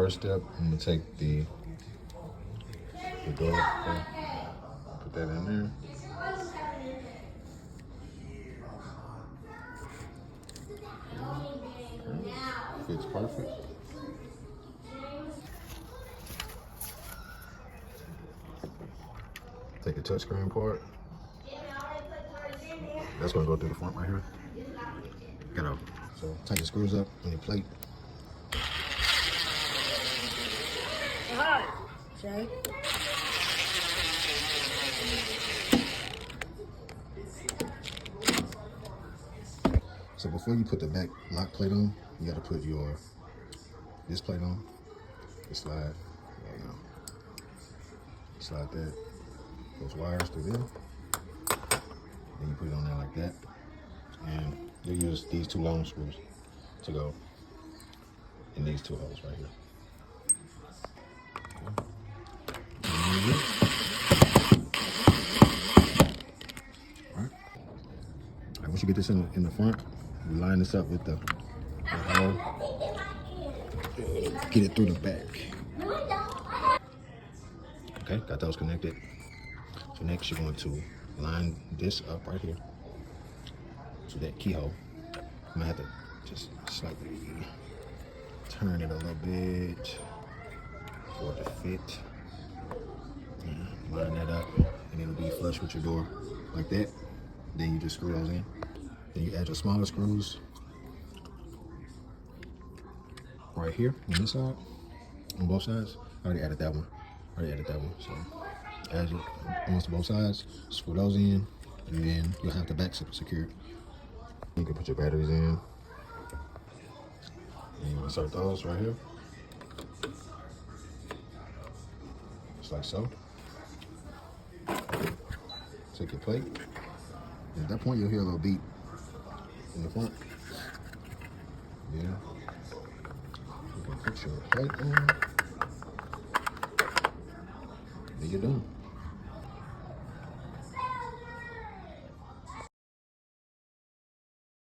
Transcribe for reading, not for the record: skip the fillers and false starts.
first step, I'm gonna take the door, okay, put that in there. Okay. Fits perfect. Take the touchscreen part. That's gonna go through the front right here. Get out. So tighten the screws up on your plate. Hi, Jay. So before you put the back lock plate on, you gotta put this plate on. The slide. There you go. Slide those wires through there. Then you put it on there like that. And you'll use these 2 long screws to go in these 2 holes right here. Alright. Once you get this in the front, you line this up with the hole. Get it through the back. Okay, got those connected. So next you're going to line this up right here to that keyhole. I'm gonna have to just slightly turn it a little bit for it to fit. And line that up, and it'll be flush with your door like that. Then you just screw those in. Then you add your smaller screws right here on this side, on both sides. I already added that one. So add it once to both sides, screw those in, and then you'll have the back secured. You can put your batteries in. And you insert those right here. Just like so. Take your plate. And at that point you'll hear a little beep in the front. Yeah. You can put your plate on. Then you're done.